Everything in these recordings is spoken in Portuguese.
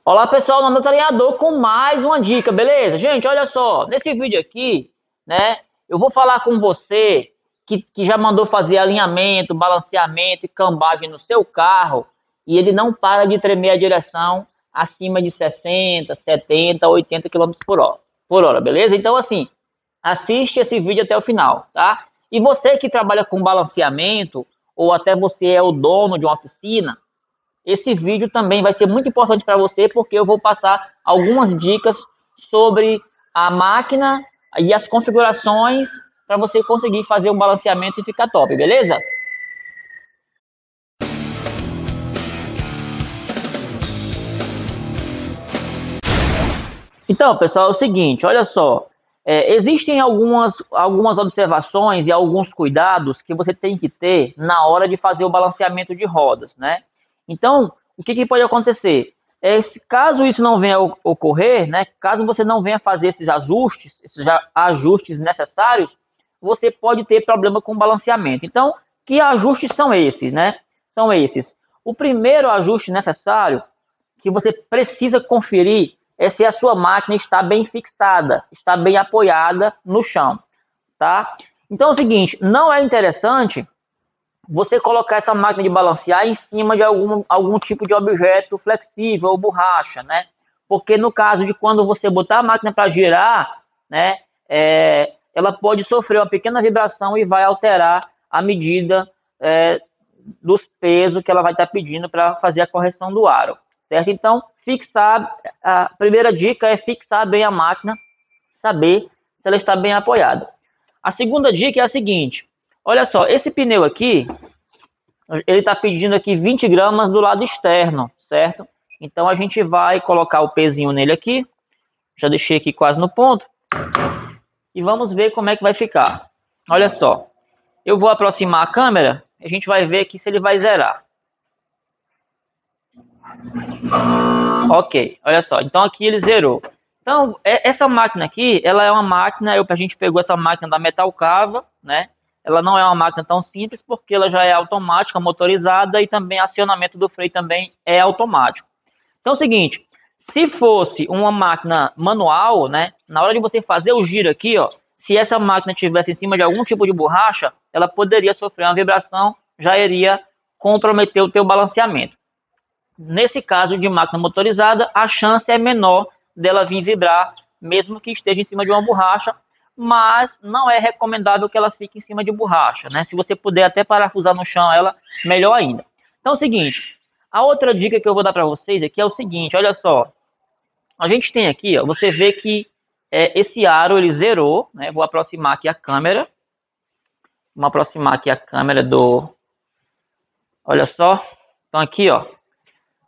Olá pessoal, meu nome é Alinhador com mais uma dica, beleza? Gente, olha só, nesse vídeo aqui, né, eu vou falar com você que já mandou fazer alinhamento, balanceamento e cambagem no seu carro e ele não para de tremer a direção acima de 60, 70, 80 quilômetros por hora, beleza? Então assim, assiste esse vídeo até o final, tá? E você que trabalha com balanceamento ou até você é o dono de uma oficina, esse vídeo também vai ser muito importante para você, porque eu vou passar algumas dicas sobre a máquina e as configurações para você conseguir fazer um balanceamento e ficar top, beleza? Então, pessoal, é o seguinte, olha só. Existem algumas observações e alguns cuidados que você tem que ter na hora de fazer o balanceamento de rodas, né? Então, o que pode acontecer? Caso isso não venha a ocorrer, né? Caso você não venha fazer esses ajustes necessários, você pode ter problema com o balanceamento. Então, que ajustes são esses, né? São esses. O primeiro ajuste necessário que você precisa conferir é se a sua máquina está bem fixada, está bem apoiada no chão, tá? Então é o seguinte, não é interessante você colocar essa máquina de balancear em cima de algum tipo de objeto flexível ou borracha, né? Porque no caso de quando você botar a máquina para girar, né, ela pode sofrer uma pequena vibração e vai alterar a medida dos pesos que ela vai estar pedindo para fazer a correção do aro, certo? Então, a primeira dica é fixar bem a máquina, saber se ela está bem apoiada. A segunda dica é a seguinte, olha só, esse pneu aqui, ele está pedindo aqui 20 gramas do lado externo, certo? Então a gente vai colocar o pezinho nele aqui, já deixei aqui quase no ponto, e vamos ver como é que vai ficar. Olha só, eu vou aproximar a câmera, a gente vai ver aqui se ele vai zerar. Ok, olha só, então aqui ele zerou. Então, essa máquina aqui, ela é uma máquina, a gente pegou essa máquina da Metalcava, né? Ela não é uma máquina tão simples, porque ela já é automática, motorizada, e também acionamento do freio também é automático. Então é o seguinte, se fosse uma máquina manual, né? Na hora de você fazer o giro aqui, ó, se essa máquina estivesse em cima de algum tipo de borracha, ela poderia sofrer uma vibração, já iria comprometer o teu balanceamento. Nesse caso de máquina motorizada, a chance é menor dela vir vibrar, mesmo que esteja em cima de uma borracha, mas não é recomendável que ela fique em cima de borracha, né? Se você puder até parafusar no chão ela, melhor ainda. Então é o seguinte, a outra dica que eu vou dar para vocês aqui é o seguinte, olha só. A gente tem aqui, ó, você vê que esse aro ele zerou, né? Vou aproximar aqui a câmera. Vamos aproximar aqui a câmera do... Olha só. Então aqui, ó.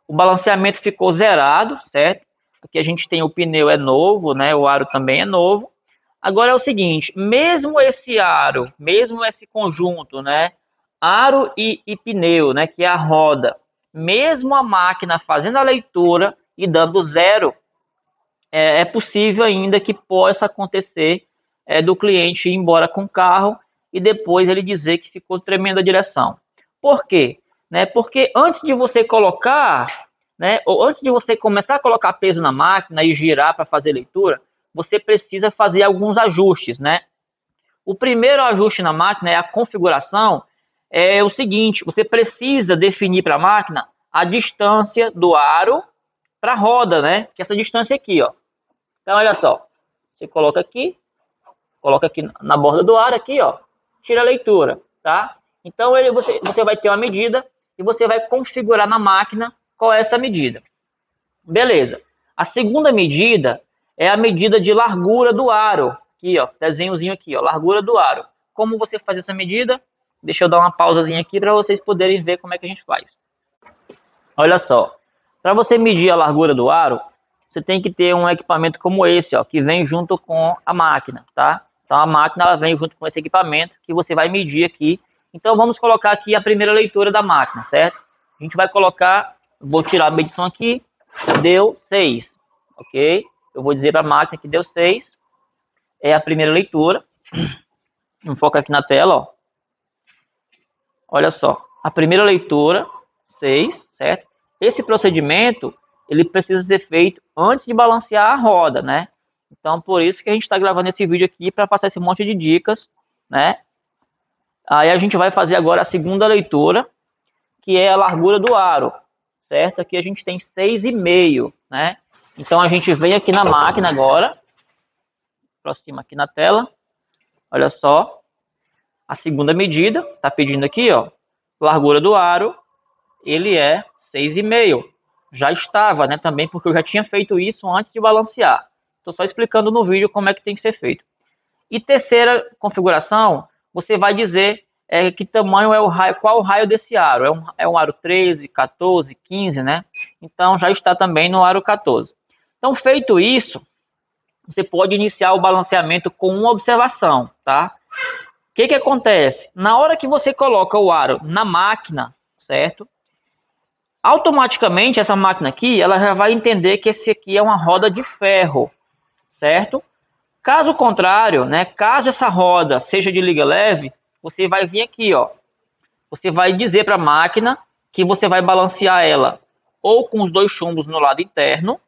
O balanceamento ficou zerado, certo? Aqui a gente tem o pneu é novo, né? O aro também é novo. Agora é o seguinte, mesmo esse aro, mesmo esse conjunto, né? Aro e pneu, né? Que é a roda. Mesmo a máquina fazendo a leitura e dando zero, é possível ainda que possa acontecer do cliente ir embora com o carro e depois ele dizer que ficou tremendo a direção. Por quê? Né? Porque antes de você colocar, né, ou antes de você começar a colocar peso na máquina e girar para fazer leitura, você precisa fazer alguns ajustes, né? O primeiro ajuste na máquina é a configuração, é o seguinte, você precisa definir para a máquina a distância do aro para a roda, né? Que é essa distância aqui, ó. Então, olha só, você coloca aqui na borda do aro aqui, ó, tira a leitura, tá? Então, você vai ter uma medida e você vai configurar na máquina qual é essa medida. Beleza. A segunda medida é a medida de largura do aro. Aqui, ó, desenhozinho aqui, ó, largura do aro. Como você faz essa medida? Deixa eu dar uma pausazinha aqui para vocês poderem ver como é que a gente faz. Olha só. Para você medir a largura do aro, você tem que ter um equipamento como esse, ó, que vem junto com a máquina, tá? Então a máquina ela vem junto com esse equipamento que você vai medir aqui. Então vamos colocar aqui a primeira leitura da máquina, certo? A gente vai colocar, vou tirar a medição aqui, deu 6, ok? Eu vou dizer para a máquina que deu 6, é a primeira leitura. Vamos focar aqui na tela, ó. Olha só, a primeira leitura, 6, certo? Esse procedimento, ele precisa ser feito antes de balancear a roda, né? Então, por isso que a gente está gravando esse vídeo aqui para passar esse monte de dicas, né? Aí a gente vai fazer agora a segunda leitura, que é a largura do aro, certo? Aqui a gente tem 6,5, né? Então a gente vem aqui na máquina agora, aproxima aqui na tela, olha só, a segunda medida, tá pedindo aqui, ó, largura do aro, ele é 6,5. Já estava, né, também, porque eu já tinha feito isso antes de balancear. Estou só explicando no vídeo como é que tem que ser feito. E terceira configuração, você vai dizer que tamanho é o raio, qual o raio desse aro. É um aro 13, 14, 15, né? Então já está também no aro 14. Então, feito isso, você pode iniciar o balanceamento com uma observação, tá? O que acontece? Na hora que você coloca o aro na máquina, certo? Automaticamente essa máquina aqui, ela já vai entender que esse aqui é uma roda de ferro, certo? Caso contrário, né, caso essa roda seja de liga leve, você vai vir aqui, ó. Você vai dizer para a máquina que você vai balancear ela ou com os dois chumbos no lado interno,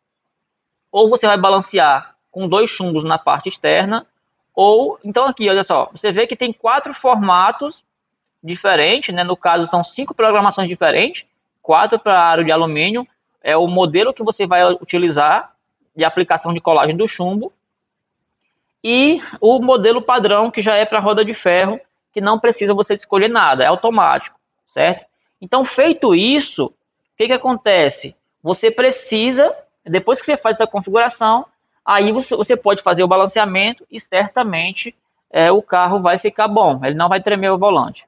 ou você vai balancear com dois chumbos na parte externa, ou então aqui, olha só, você vê que tem 4 formatos diferentes, né? No caso são 5 programações diferentes, 4 para aro de alumínio, é o modelo que você vai utilizar de aplicação de colagem do chumbo, e o modelo padrão, que já é para roda de ferro, que não precisa você escolher nada, é automático, certo? Então, feito isso, o que acontece? Você precisa, depois que você faz essa configuração, aí você pode fazer o balanceamento e certamente o carro vai ficar bom, ele não vai tremer o volante.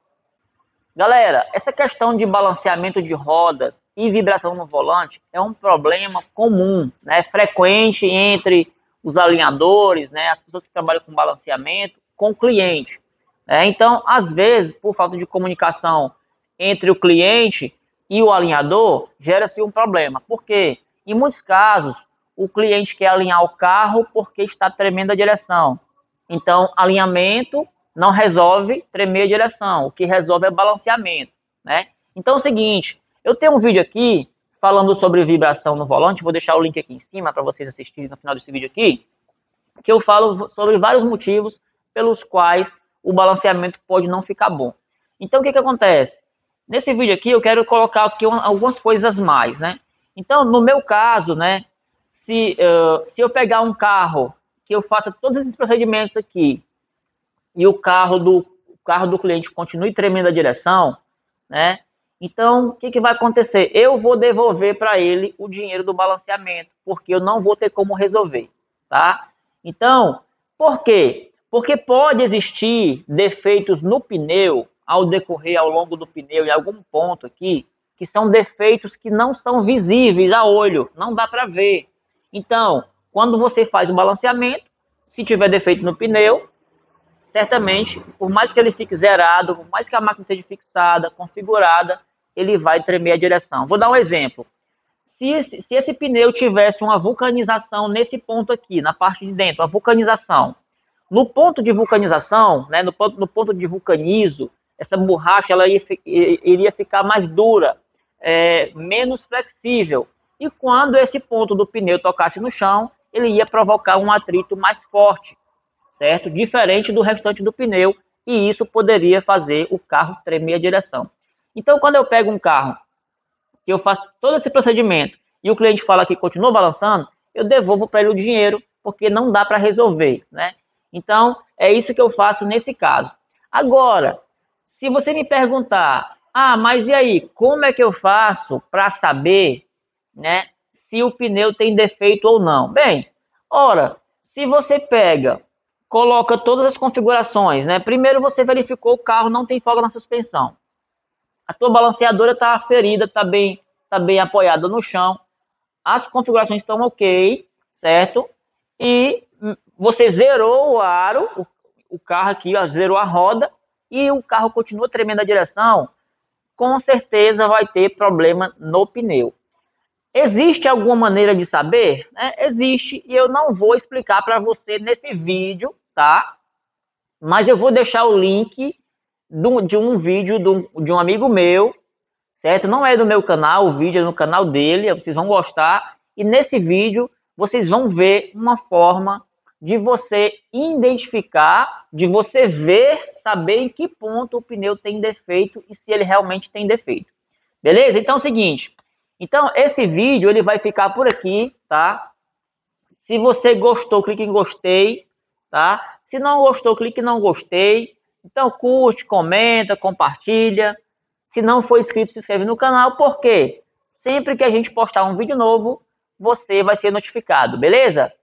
Galera, essa questão de balanceamento de rodas e vibração no volante é um problema comum, né? Frequente entre os alinhadores, né? As pessoas que trabalham com balanceamento, com o cliente. Então, às vezes, por falta de comunicação entre o cliente e o alinhador, gera-se um problema. Por quê? Em muitos casos, o cliente quer alinhar o carro porque está tremendo a direção. Então, alinhamento não resolve tremer a direção, o que resolve é balanceamento, né? Então é o seguinte, eu tenho um vídeo aqui falando sobre vibração no volante, vou deixar o link aqui em cima para vocês assistirem no final desse vídeo aqui, que eu falo sobre vários motivos pelos quais o balanceamento pode não ficar bom. Então o que acontece? Nesse vídeo aqui eu quero colocar aqui algumas coisas mais, né? Então, no meu caso, né, se eu pegar um carro que eu faça todos esses procedimentos aqui, e o carro do cliente continue tremendo a direção, né? Então, o que vai acontecer? Eu vou devolver para ele o dinheiro do balanceamento, porque eu não vou ter como resolver, tá? Então, por quê? Porque pode existir defeitos no pneu, ao decorrer ao longo do pneu, em algum ponto aqui, que são defeitos que não são visíveis a olho, não dá para ver. Então, quando você faz o balanceamento, se tiver defeito no pneu, certamente, por mais que ele fique zerado, por mais que a máquina esteja fixada, configurada, ele vai tremer a direção. Vou dar um exemplo. Se esse pneu tivesse uma vulcanização nesse ponto aqui, na parte de dentro, a vulcanização. No ponto de vulcanização, né, no ponto de vulcanizo, essa borracha ela iria ficar mais dura, menos flexível. E quando esse ponto do pneu tocasse no chão, ele ia provocar um atrito mais forte, certo? Diferente do restante do pneu, e isso poderia fazer o carro tremer a direção. Então, quando eu pego um carro, que eu faço todo esse procedimento, e o cliente fala que continua balançando, eu devolvo para ele o dinheiro, porque não dá para resolver, né? Então, é isso que eu faço nesse caso. Agora, se você me perguntar, mas e aí, como é que eu faço para saber, né, se o pneu tem defeito ou não? Bem, ora, se você pega, coloca todas as configurações, né? Primeiro você verificou o carro não tem folga na suspensão. A tua balanceadora está ferida, está bem apoiada no chão. As configurações estão ok, certo? E você zerou o aro, o carro aqui, ó, zerou a roda, e o carro continua tremendo a direção, com certeza vai ter problema no pneu. Existe alguma maneira de saber? Existe, e eu não vou explicar para você nesse vídeo, tá? Mas eu vou deixar o link de um vídeo de um amigo meu, certo? Não é do meu canal, o vídeo é no canal dele, vocês vão gostar. E nesse vídeo vocês vão ver uma forma de você identificar, de você ver, saber em que ponto o pneu tem defeito e se ele realmente tem defeito. Beleza? Então é o seguinte, então esse vídeo ele vai ficar por aqui, tá? Se você gostou, clique em gostei, tá? Se não gostou, clique em não gostei. Então curte, comenta, compartilha. Se não for inscrito, se inscreve no canal, porque sempre que a gente postar um vídeo novo, você vai ser notificado, beleza?